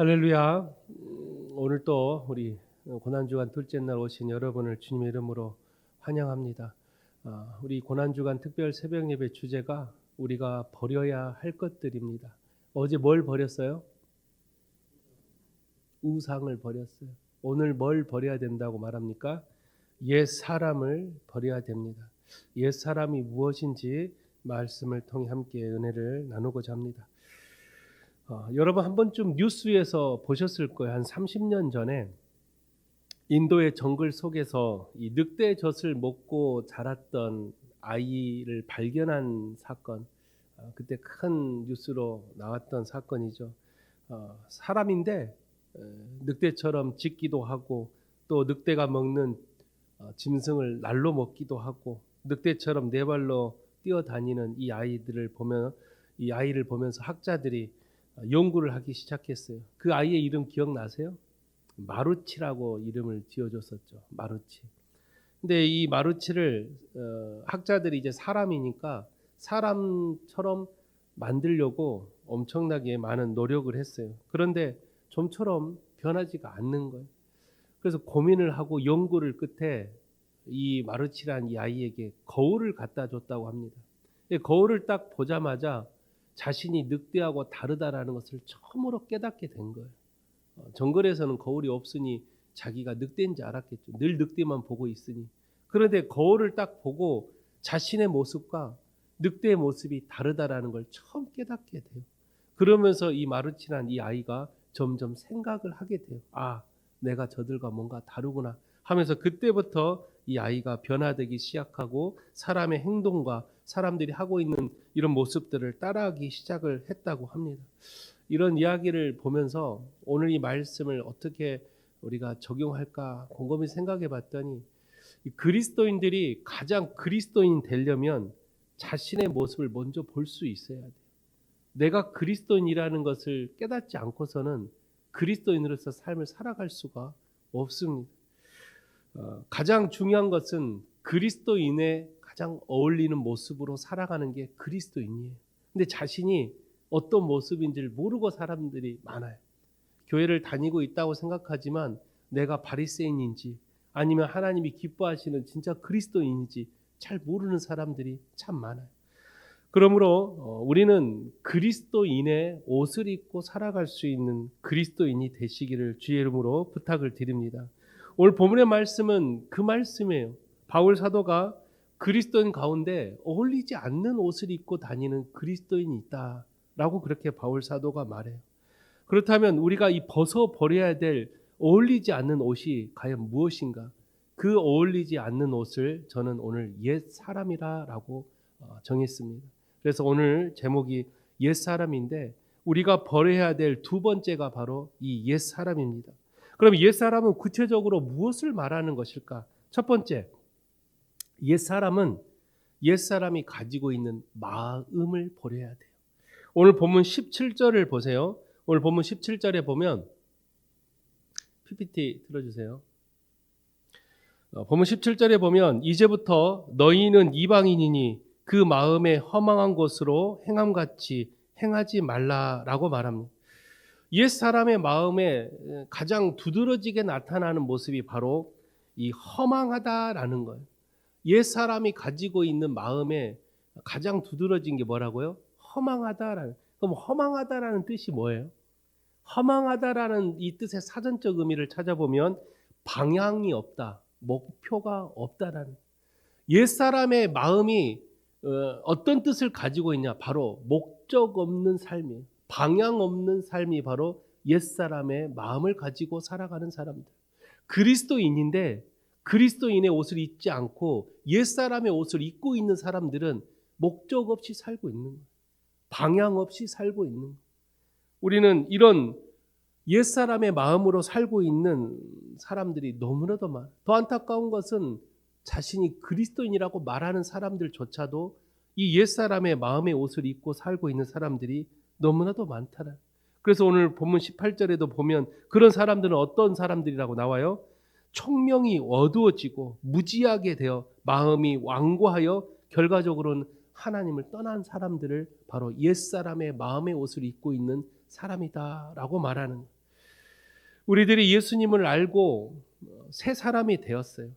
할렐루야. 오늘 또 우리 고난주간 둘째 날 오신 여러분을 주님의 이름으로 환영합니다. 우리 고난주간 특별 새벽 예배 주제가 우리가 버려야 할 것들입니다. 어제 뭘 버렸어요? 우상을 버렸어요. 오늘 뭘 버려야 된다고 말합니까? 옛 사람을 버려야 됩니다. 옛 사람이 무엇인지 말씀을 통해 함께 은혜를 나누고자 합니다. 여러분 한 번쯤 뉴스에서 보셨을 거예요. 한 30년 전에 인도의 정글 속에서 이 늑대젖을 먹고 자랐던 아이를 발견한 사건. 그때 큰 뉴스로 나왔던 사건이죠. 사람인데 늑대처럼 짖기도 하고 또 늑대가 먹는 짐승을 날로 먹기도 하고 늑대처럼 네 발로 뛰어다니는 이 아이를 보면서 학자들이 연구를 하기 시작했어요. 그 아이의 이름 기억나세요? 마루치라고 이름을 지어줬었죠. 마루치. 근데 이 마루치를 학자들이 이제 사람이니까 사람처럼 만들려고 엄청나게 많은 노력을 했어요. 그런데 좀처럼 변하지가 않는 거예요. 그래서 고민을 하고 연구를 끝에 이 마루치란 이 아이에게 거울을 갖다 줬다고 합니다. 거울을 딱 보자마자 자신이 늑대하고 다르다라는 것을 처음으로 깨닫게 된 거예요. 정글에서는 거울이 없으니 자기가 늑대인지 알았겠죠. 늘 늑대만 보고 있으니. 그런데 거울을 딱 보고 자신의 모습과 늑대의 모습이 다르다라는 걸 처음 깨닫게 돼요. 그러면서 이 마루치란 이 아이가 점점 생각을 하게 돼요. 내가 저들과 뭔가 다르구나 하면서 그때부터 이 아이가 변화되기 시작하고 사람의 행동과 사람들이 하고 있는 이런 모습들을 따라하기 시작을 했다고 합니다. 이런 이야기를 보면서 오늘 이 말씀을 어떻게 우리가 적용할까 곰곰이 생각해 봤더니 그리스도인들이 가장 그리스도인 되려면 자신의 모습을 먼저 볼 수 있어야 돼요. 내가 그리스도인이라는 것을 깨닫지 않고서는 그리스도인으로서 삶을 살아갈 수가 없습니다. 가장 중요한 것은 그리스도인의 가장 어울리는 모습으로 살아가는 게 그리스도인이에요. 근데 자신이 어떤 모습인지를 모르고 사람들이 많아요. 교회를 다니고 있다고 생각하지만 내가 바리새인인지 아니면 하나님이 기뻐하시는 진짜 그리스도인인지 잘 모르는 사람들이 참 많아요. 그러므로 우리는 그리스도인의 옷을 입고 살아갈 수 있는 그리스도인이 되시기를 주의 이름으로 부탁을 드립니다. 오늘 본문의 말씀은 그 말씀이에요. 바울 사도가 그리스도인 가운데 어울리지 않는 옷을 입고 다니는 그리스도인이 있다라고 그렇게 바울 사도가 말해요. 그렇다면 우리가 이 벗어버려야 될 어울리지 않는 옷이 과연 무엇인가? 그 어울리지 않는 옷을 저는 오늘 옛 사람이라고 정했습니다. 그래서 오늘 제목이 옛 사람인데 우리가 버려야 될 두 번째가 바로 이 옛 사람입니다. 그럼 옛 사람은 구체적으로 무엇을 말하는 것일까? 첫 번째, 옛 사람은 옛 사람이 가지고 있는 마음을 버려야 돼요. 오늘 본문 17절을 보세요. 오늘 본문 17절에 보면 PPT 틀어주세요. 본문 17절에 보면 이제부터 너희는 이방인이니 그 마음에 허망한 것으로 행함같이 행하지 말라라고 말합니다. 옛 사람의 마음에 가장 두드러지게 나타나는 모습이 바로 이 허망하다라는 거예요. 옛 사람이 가지고 있는 마음에 가장 두드러진 게 뭐라고요? 허망하다라는. 그럼 허망하다라는 뜻이 뭐예요? 허망하다라는 이 뜻의 사전적 의미를 찾아보면 방향이 없다, 목표가 없다라는. 옛 사람의 마음이 어떤 뜻을 가지고 있냐? 바로 목적 없는 삶이에요. 방향 없는 삶이 바로 옛 사람의 마음을 가지고 살아가는 사람들. 그리스도인인데 그리스도인의 옷을 입지 않고 옛 사람의 옷을 입고 있는 사람들은 목적 없이 살고 있는 거예요. 방향 없이 살고 있는 거예요. 우리는 이런 옛 사람의 마음으로 살고 있는 사람들이 너무나도 많아요. 더 안타까운 것은 자신이 그리스도인이라고 말하는 사람들조차도 이 옛 사람의 마음의 옷을 입고 살고 있는 사람들이 너무나도 많다라. 그래서 오늘 본문 18절에도 보면 그런 사람들은 어떤 사람들이라고 나와요? 총명이 어두워지고 무지하게 되어 마음이 완고하여 결과적으로는 하나님을 떠난 사람들을 바로 옛사람의 마음의 옷을 입고 있는 사람이다라고 말하는. 우리들이 예수님을 알고 새 사람이 되었어요.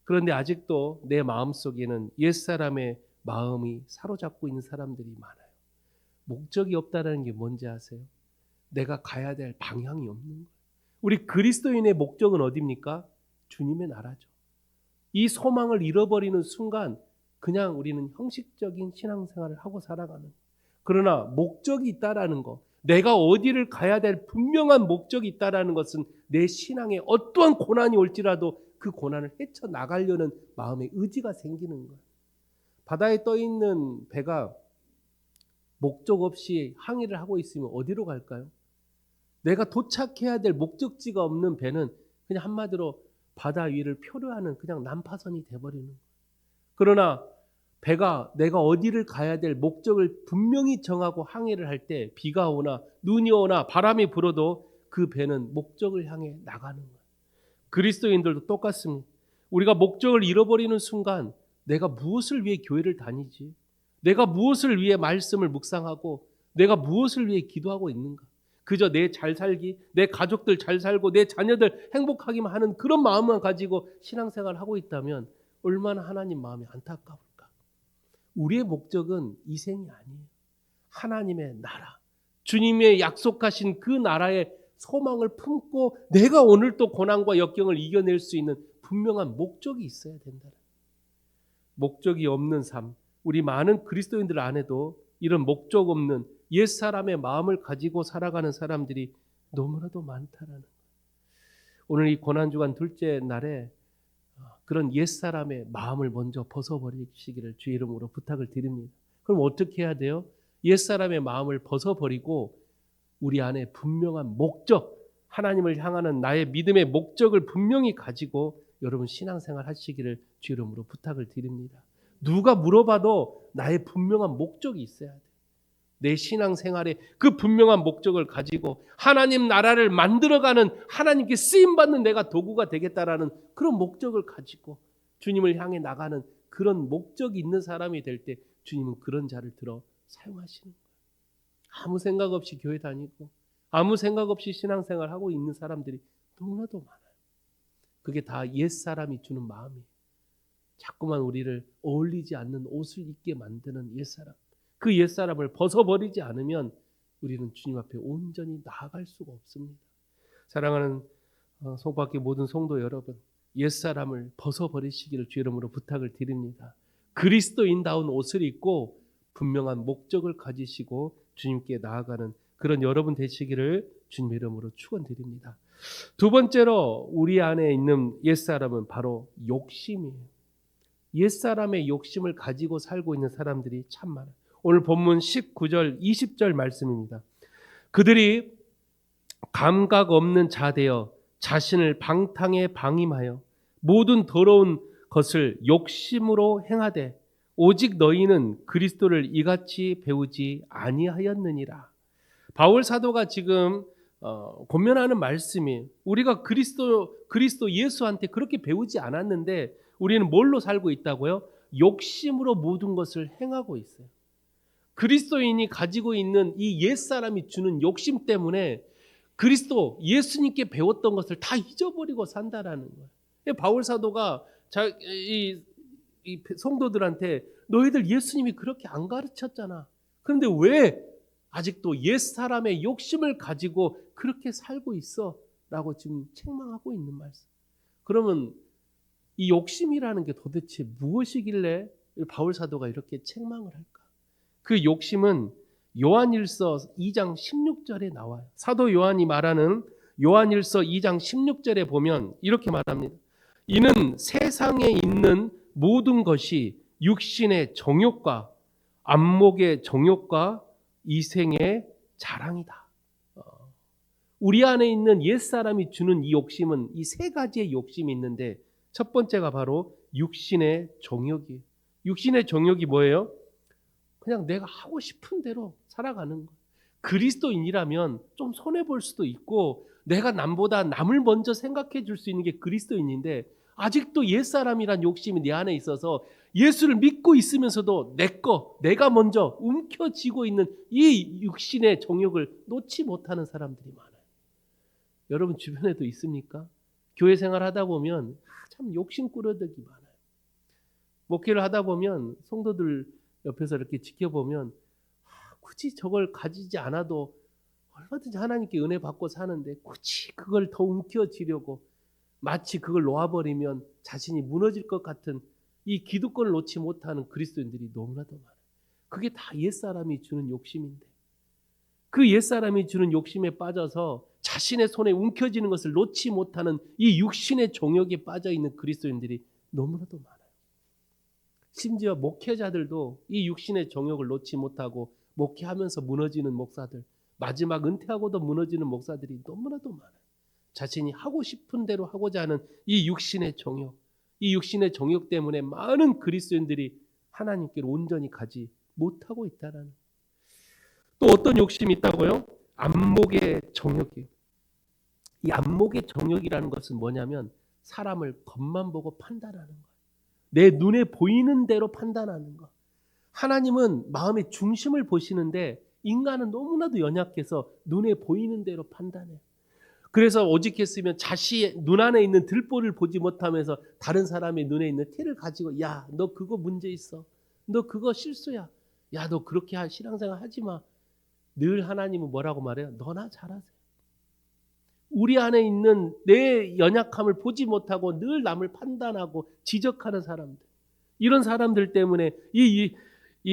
그런데 아직도 내 마음속에는 옛사람의 마음이 사로잡고 있는 사람들이 많아요. 목적이 없다는 게 뭔지 아세요? 내가 가야 될 방향이 없는 거예요. 우리 그리스도인의 목적은 어디입니까? 주님의 나라죠. 이 소망을 잃어버리는 순간 그냥 우리는 형식적인 신앙생활을 하고 살아가는 거예요. 그러나 목적이 있다라는 거, 내가 어디를 가야 될 분명한 목적이 있다라는 것은 내 신앙에 어떠한 고난이 올지라도 그 고난을 헤쳐나가려는 마음의 의지가 생기는 거예요. 바다에 떠있는 배가 목적 없이 항해를 하고 있으면 어디로 갈까요? 내가 도착해야 될 목적지가 없는 배는 그냥 한마디로 바다 위를 표류하는 그냥 난파선이 돼버리는 거예요. 그러나 배가 내가 어디를 가야 될 목적을 분명히 정하고 항해를 할 때 비가 오나 눈이 오나 바람이 불어도 그 배는 목적을 향해 나가는 거예요. 그리스도인들도 똑같습니다. 우리가 목적을 잃어버리는 순간 내가 무엇을 위해 교회를 다니지? 내가 무엇을 위해 말씀을 묵상하고 내가 무엇을 위해 기도하고 있는가? 그저 내 잘 살기, 내 가족들 잘 살고 내 자녀들 행복하기만 하는 그런 마음만 가지고 신앙생활을 하고 있다면 얼마나 하나님 마음이 안타까울까? 우리의 목적은 이 생이 아니에요. 하나님의 나라, 주님의 약속하신 그 나라의 소망을 품고 내가 오늘 또 고난과 역경을 이겨낼 수 있는 분명한 목적이 있어야 된다. 목적이 없는 삶, 우리 많은 그리스도인들 안에도 이런 목적 없는 옛사람의 마음을 가지고 살아가는 사람들이 너무나도 많다라는 거예요. 오늘 이 고난주간 둘째 날에 그런 옛사람의 마음을 먼저 벗어버리시기를 주의 이름으로 부탁을 드립니다. 그럼 어떻게 해야 돼요? 옛사람의 마음을 벗어버리고 우리 안에 분명한 목적, 하나님을 향하는 나의 믿음의 목적을 분명히 가지고 여러분 신앙생활 하시기를 주의 이름으로 부탁을 드립니다. 누가 물어봐도 나의 분명한 목적이 있어야 돼. 내 신앙생활에 그 분명한 목적을 가지고 하나님 나라를 만들어가는, 하나님께 쓰임받는 내가 도구가 되겠다라는 그런 목적을 가지고 주님을 향해 나가는 그런 목적이 있는 사람이 될 때 주님은 그런 자를 들어 사용하시는 거예요. 아무 생각 없이 교회 다니고 아무 생각 없이 신앙생활 하고 있는 사람들이 너무나도 많아요. 그게 다 옛사람이 주는 마음이에요. 자꾸만 우리를 어울리지 않는 옷을 입게 만드는 옛사람, 그 옛사람을 벗어버리지 않으면 우리는 주님 앞에 온전히 나아갈 수가 없습니다. 사랑하는 송밖의 모든 성도 여러분, 옛사람을 벗어버리시기를 주의 이름으로 부탁을 드립니다. 그리스도인다운 옷을 입고 분명한 목적을 가지시고 주님께 나아가는 그런 여러분 되시기를 주님 이름으로 축원드립니다. 두 번째로 우리 안에 있는 옛사람은 바로 욕심이에요. 옛사람의 욕심을 가지고 살고 있는 사람들이 참 많아요. 오늘 본문 19절 20절 말씀입니다. 그들이 감각 없는 자 되어 자신을 방탕에 방임하여 모든 더러운 것을 욕심으로 행하되 오직 너희는 그리스도를 이같이 배우지 아니하였느니라. 바울 사도가 지금 권면하는 말씀이, 우리가 그리스도 예수한테 그렇게 배우지 않았는데 우리는 뭘로 살고 있다고요? 욕심으로 모든 것을 행하고 있어요. 그리스도인이 가지고 있는 이 옛사람이 주는 욕심 때문에 그리스도 예수님께 배웠던 것을 다 잊어버리고 산다라는 거예요. 바울 사도가 이 성도들한테 너희들 예수님이 그렇게 안 가르쳤잖아. 그런데 왜 아직도 옛사람의 욕심을 가지고 그렇게 살고 있어? 라고 지금 책망하고 있는 말씀. 그러면 이 욕심이라는 게 도대체 무엇이길래 바울 사도가 이렇게 책망을 할까? 그 욕심은 요한일서 2장 16절에 나와요. 사도 요한이 말하는 요한일서 2장 16절에 보면 이렇게 말합니다. 이는 세상에 있는 모든 것이 육신의 정욕과 안목의 정욕과 이생의 자랑이다. 우리 안에 있는 옛사람이 주는 이 욕심은 이 세 가지의 욕심이 있는데 첫 번째가 바로 육신의 정욕이에요. 육신의 정욕이 뭐예요? 그냥 내가 하고 싶은 대로 살아가는 거예요. 그리스도인이라면 좀 손해볼 수도 있고 내가 남보다 남을 먼저 생각해 줄 수 있는 게 그리스도인인데 아직도 옛사람이란 욕심이 내 안에 있어서 예수를 믿고 있으면서도 내가 먼저 움켜쥐고 있는 이 육신의 정욕을 놓지 못하는 사람들이 많아요. 여러분 주변에도 있습니까? 교회 생활 하다 보면 참 욕심 꾸러들기 많아요. 목회를 하다 보면 성도들 옆에서 이렇게 지켜보면 굳이 저걸 가지지 않아도 얼마든지 하나님께 은혜 받고 사는데 굳이 그걸 더 움켜쥐려고 마치 그걸 놓아버리면 자신이 무너질 것 같은 이 기득권을 놓지 못하는 그리스도인들이 너무나도 많아요. 그게 다 옛사람이 주는 욕심인데 그 옛사람이 주는 욕심에 빠져서 자신의 손에 움켜쥐는 것을 놓지 못하는 이 육신의 종욕에 빠져있는 그리스도인들이 너무나도 많아요. 심지어 목회자들도 이 육신의 종욕을 놓지 못하고 목회하면서 무너지는 목사들, 마지막 은퇴하고도 무너지는 목사들이 너무나도 많아요. 자신이 하고 싶은 대로 하고자 하는 이 육신의 종욕, 이 육신의 종욕 때문에 많은 그리스도인들이 하나님께로 온전히 가지 못하고 있다라는. 또 어떤 욕심이 있다고요? 안목의 정욕이에요. 이 안목의 정욕이라는 것은 뭐냐면 사람을 겉만 보고 판단하는 거예요. 내 눈에 보이는 대로 판단하는 거. 하나님은 마음의 중심을 보시는데 인간은 너무나도 연약해서 눈에 보이는 대로 판단해요. 그래서 오직했으면 자신의 눈 안에 있는 들보를 보지 못하면서 다른 사람의 눈에 있는 티를 가지고 야, 너 그거 문제 있어. 너 그거 실수야. 야, 너 그렇게 신앙생활 하지 마. 늘 하나님은 뭐라고 말해요? 너나 잘하세요. 우리 안에 있는 내 연약함을 보지 못하고 늘 남을 판단하고 지적하는 사람들. 이런 사람들 때문에 이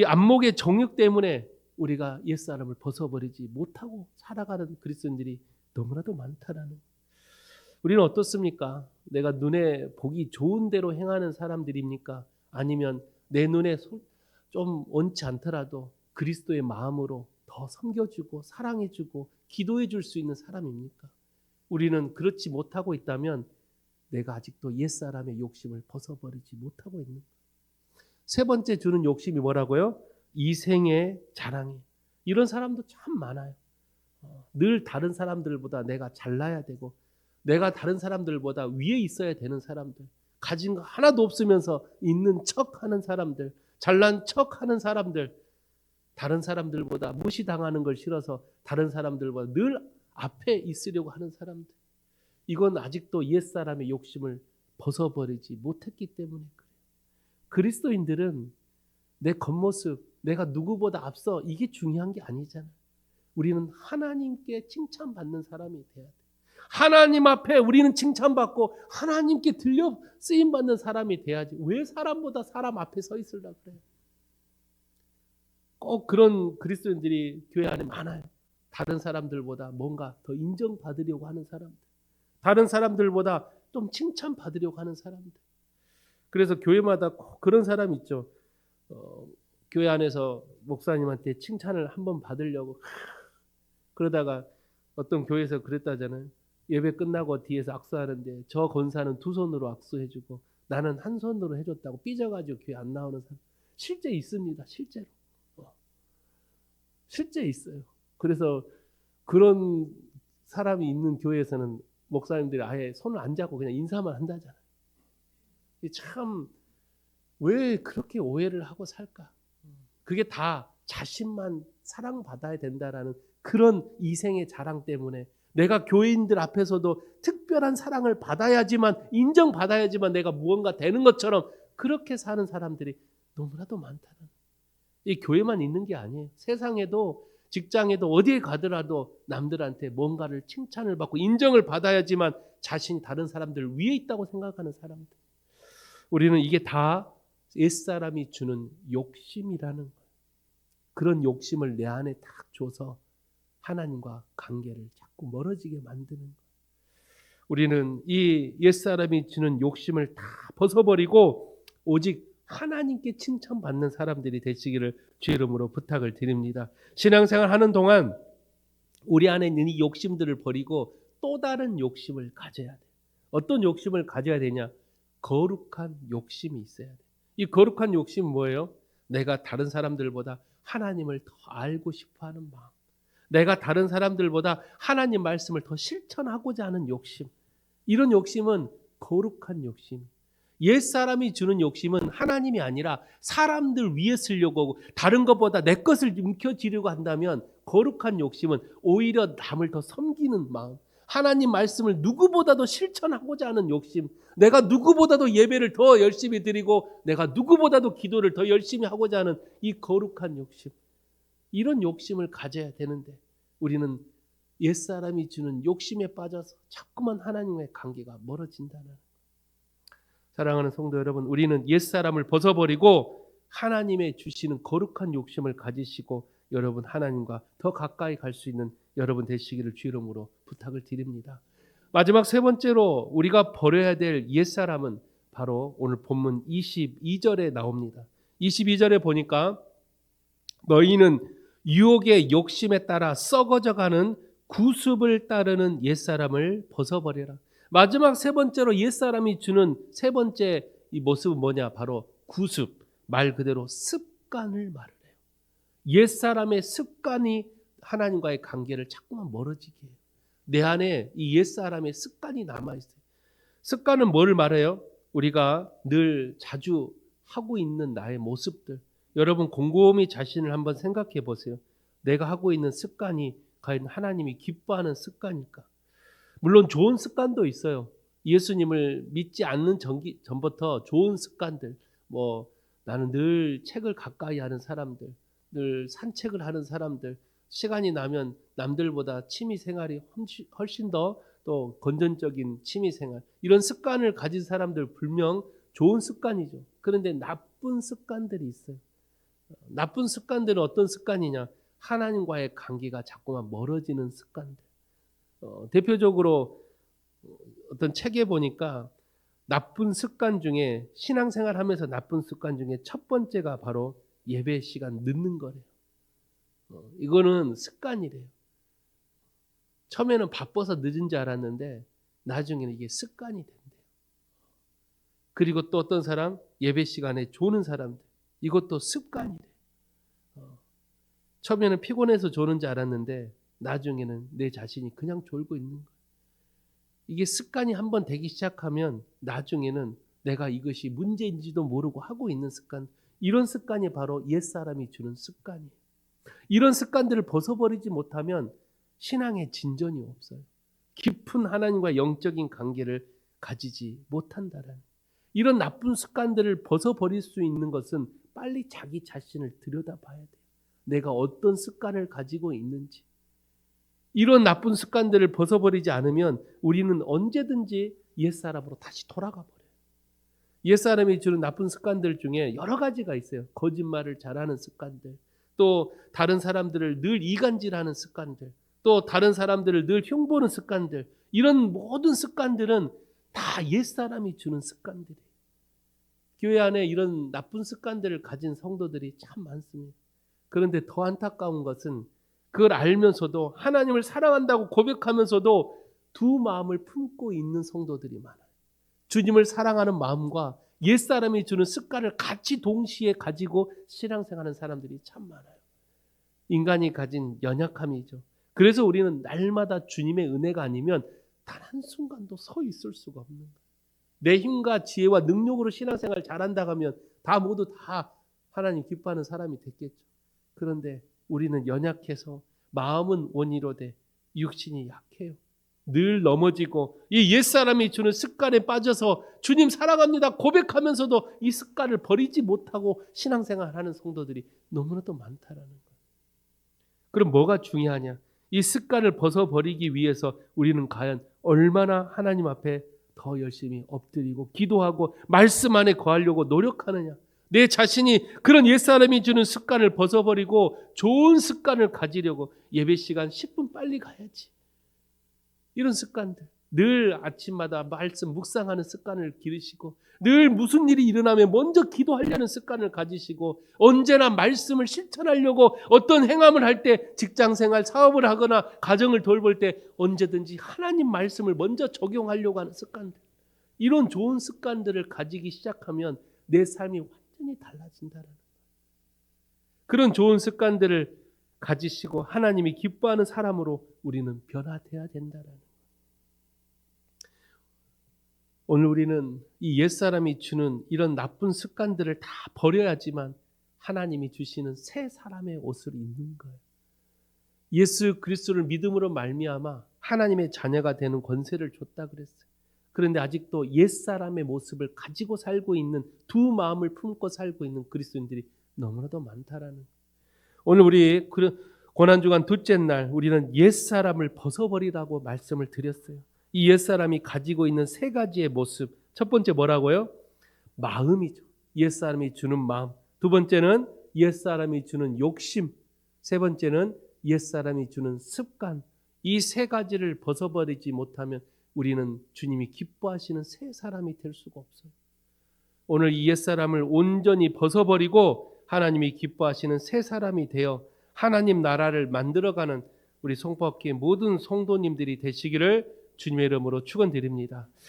안목의 정욕 때문에 우리가 옛사람을 벗어버리지 못하고 살아가는 그리스도인들이 너무나도 많다라는. 우리는 어떻습니까? 내가 눈에 보기 좋은 대로 행하는 사람들입니까? 아니면 내 눈에 좀 원치 않더라도 그리스도의 마음으로 더 섬겨주고 사랑해주고 기도해줄 수 있는 사람입니까? 우리는 그렇지 못하고 있다면 내가 아직도 옛사람의 욕심을 벗어버리지 못하고 있는 거예요. 세 번째 주는 욕심이 뭐라고요? 이생의 자랑이. 이런 사람도 참 많아요. 늘 다른 사람들보다 내가 잘나야 되고 내가 다른 사람들보다 위에 있어야 되는 사람들, 가진 거 하나도 없으면서 있는 척하는 사람들, 잘난 척하는 사람들, 다른 사람들보다 무시당하는 걸 싫어서 다른 사람들보다 늘 앞에 있으려고 하는 사람들. 이건 아직도 옛사람의 욕심을 벗어버리지 못했기 때문에 그래요. 그리스도인들은 내 겉모습, 내가 누구보다 앞서 이게 중요한 게 아니잖아요. 우리는 하나님께 칭찬받는 사람이 돼야 돼. 하나님 앞에 우리는 칭찬받고 하나님께 들려 쓰임받는 사람이 돼야지. 왜 사람보다 사람 앞에 서 있으려고 그래요? 꼭 그런 그리스도인들이 교회 안에 많아요. 다른 사람들보다 뭔가 더 인정받으려고 하는 사람들, 다른 사람들보다 좀 칭찬받으려고 하는 사람들. 그래서 교회마다 꼭 그런 사람이 있죠. 교회 안에서 목사님한테 칭찬을 한번 받으려고 그러다가 어떤 교회에서 그랬다잖아요. 예배 끝나고 뒤에서 악수하는데 저 권사는 두 손으로 악수해주고 나는 한 손으로 해줬다고 삐져가지고 교회 안 나오는 사람 실제 있습니다. 실제로. 실제 있어요. 그래서 그런 사람이 있는 교회에서는 목사님들이 아예 손을 안 잡고 그냥 인사만 한다잖아요. 참 왜 그렇게 오해를 하고 살까? 그게 다 자신만 사랑받아야 된다라는 그런 이생의 자랑 때문에 내가 교인들 앞에서도 특별한 사랑을 받아야지만 인정받아야지만 내가 무언가 되는 것처럼 그렇게 사는 사람들이 너무나도 많다는. 이 교회만 있는 게 아니에요. 세상에도 직장에도 어디에 가더라도 남들한테 뭔가를 칭찬을 받고 인정을 받아야지만 자신이 다른 사람들 위에 있다고 생각하는 사람들. 우리는 이게 다 옛사람이 주는 욕심이라는 거예요. 그런 욕심을 내 안에 딱 줘서 하나님과 관계를 자꾸 멀어지게 만드는 거예요. 우리는 이 옛사람이 주는 욕심을 다 벗어버리고 오직 하나님께 칭찬받는 사람들이 되시기를 주의 이름으로 부탁을 드립니다. 신앙생활 하는 동안 우리 안에 있는 이 욕심들을 버리고 또 다른 욕심을 가져야 돼. 어떤 욕심을 가져야 되냐? 거룩한 욕심이 있어야 돼. 이 거룩한 욕심은 뭐예요? 내가 다른 사람들보다 하나님을 더 알고 싶어하는 마음, 내가 다른 사람들보다 하나님 말씀을 더 실천하고자 하는 욕심. 이런 욕심은 거룩한 욕심. 옛사람이 주는 욕심은 하나님이 아니라 사람들 위에 쓰려고 하고 다른 것보다 내 것을 움켜쥐려고 한다면 거룩한 욕심은 오히려 남을 더 섬기는 마음, 하나님 말씀을 누구보다도 실천하고자 하는 욕심, 내가 누구보다도 예배를 더 열심히 드리고 내가 누구보다도 기도를 더 열심히 하고자 하는 이 거룩한 욕심, 이런 욕심을 가져야 되는데 우리는 옛사람이 주는 욕심에 빠져서 자꾸만 하나님의 관계가 멀어진다는. 사랑하는 성도 여러분, 우리는 옛사람을 벗어버리고 하나님의 주시는 거룩한 욕심을 가지시고 여러분 하나님과 더 가까이 갈 수 있는 여러분 되시기를 주 이름으로 부탁을 드립니다. 마지막 세 번째로 우리가 버려야 될 옛사람은 바로 오늘 본문 22절에 나옵니다. 22절에 보니까 너희는 유혹의 욕심에 따라 썩어져가는 구습을 따르는 옛사람을 벗어버려라. 마지막 세 번째로 옛사람이 주는 세 번째 이 모습은 뭐냐? 바로 구습, 말 그대로 습관을 말을 해요. 옛사람의 습관이 하나님과의 관계를 자꾸만 멀어지게 해요. 내 안에 이 옛사람의 습관이 남아있어요. 습관은 뭐를 말해요? 우리가 늘 자주 하고 있는 나의 모습들. 여러분 곰곰이 자신을 한번 생각해 보세요. 내가 하고 있는 습관이 과연 하나님이 기뻐하는 습관일까? 물론 좋은 습관도 있어요. 예수님을 믿지 않는 전부터 좋은 습관들, 나는 늘 책을 가까이 하는 사람들, 늘 산책을 하는 사람들, 시간이 나면 남들보다 취미 생활이 훨씬 더 또 건전적인 취미 생활, 이런 습관을 가진 사람들 분명 좋은 습관이죠. 그런데 나쁜 습관들이 있어요. 나쁜 습관들은 어떤 습관이냐? 하나님과의 관계가 자꾸만 멀어지는 습관들. 대표적으로 어떤 책에 보니까 나쁜 습관 중에, 신앙생활 하면서 나쁜 습관 중에 첫 번째가 바로 예배 시간 늦는 거래요. 이거는 습관이래요. 처음에는 바빠서 늦은 줄 알았는데 나중에는 이게 습관이 된대요. 그리고 또 어떤 사람, 예배 시간에 조는 사람들, 이것도 습관이래요. 처음에는 피곤해서 조는 줄 알았는데 나중에는 내 자신이 그냥 졸고 있는 거예요. 이게 습관이 한번 되기 시작하면 나중에는 내가 이것이 문제인지도 모르고 하고 있는 습관, 이런 습관이 바로 옛사람이 주는 습관이에요. 이런 습관들을 벗어버리지 못하면 신앙의 진전이 없어요. 깊은 하나님과 영적인 관계를 가지지 못한다라는, 이런 나쁜 습관들을 벗어버릴 수 있는 것은 빨리 자기 자신을 들여다봐야 돼요. 내가 어떤 습관을 가지고 있는지. 이런 나쁜 습관들을 벗어버리지 않으면 우리는 언제든지 옛사람으로 다시 돌아가 버려요. 옛사람이 주는 나쁜 습관들 중에 여러 가지가 있어요. 거짓말을 잘하는 습관들, 또 다른 사람들을 늘 이간질하는 습관들, 또 다른 사람들을 늘 흉보는 습관들, 이런 모든 습관들은 다 옛사람이 주는 습관들이에요. 교회 안에 이런 나쁜 습관들을 가진 성도들이 참 많습니다. 그런데 더 안타까운 것은 그걸 알면서도 하나님을 사랑한다고 고백하면서도 두 마음을 품고 있는 성도들이 많아요. 주님을 사랑하는 마음과 옛사람이 주는 습관을 같이 동시에 가지고 신앙생활하는 사람들이 참 많아요. 인간이 가진 연약함이죠. 그래서 우리는 날마다 주님의 은혜가 아니면 단 한순간도 서 있을 수가 없는 거예요. 내 힘과 지혜와 능력으로 신앙생활 잘한다고 하면 모두 다 하나님 기뻐하는 사람이 됐겠죠. 그런데 우리는 연약해서 마음은 원이로되 육신이 약해요. 늘 넘어지고 이 옛사람이 주는 습관에 빠져서 주님 사랑합니다 고백하면서도 이 습관을 버리지 못하고 신앙생활하는 성도들이 너무나도 많다라는 거예요. 그럼 뭐가 중요하냐? 이 습관을 벗어버리기 위해서 우리는 과연 얼마나 하나님 앞에 더 열심히 엎드리고 기도하고 말씀 안에 거하려고 노력하느냐? 내 자신이 그런 옛사람이 주는 습관을 벗어버리고 좋은 습관을 가지려고 예배 시간 10분 빨리 가야지. 이런 습관들, 늘 아침마다 말씀 묵상하는 습관을 기르시고, 늘 무슨 일이 일어나면 먼저 기도하려는 습관을 가지시고, 언제나 말씀을 실천하려고 어떤 행함을 할 때, 직장생활, 사업을 하거나 가정을 돌볼 때 언제든지 하나님 말씀을 먼저 적용하려고 하는 습관들, 이런 좋은 습관들을 가지기 시작하면 내 삶이 완전히 달라진다는 거예요. 그런 좋은 습관들을 가지시고 하나님이 기뻐하는 사람으로 우리는 변화돼야 된다는 거예요. 오늘 우리는 이 옛사람이 주는 이런 나쁜 습관들을 다 버려야지만 하나님이 주시는 새 사람의 옷을 입는 거예요. 예수 그리스도를 믿음으로 말미암아 하나님의 자녀가 되는 권세를 줬다 그랬어요. 그런데 아직도 옛사람의 모습을 가지고 살고 있는, 두 마음을 품고 살고 있는 그리스도인들이 너무나도 많다라는 거예요. 오늘 우리 고난주간 둘째 날 우리는 옛사람을 벗어버리라고 말씀을 드렸어요. 이 옛사람이 가지고 있는 세 가지의 모습. 첫 번째 뭐라고요? 마음이죠. 옛사람이 주는 마음. 두 번째는 옛사람이 주는 욕심. 세 번째는 옛사람이 주는 습관. 이 세 가지를 벗어버리지 못하면 우리는 주님이 기뻐하시는 새 사람이 될 수가 없어요. 오늘 이 옛사람을 온전히 벗어버리고 하나님이 기뻐하시는 새 사람이 되어 하나님 나라를 만들어가는 우리 송파교회 모든 성도님들이 되시기를 주님의 이름으로 축원드립니다.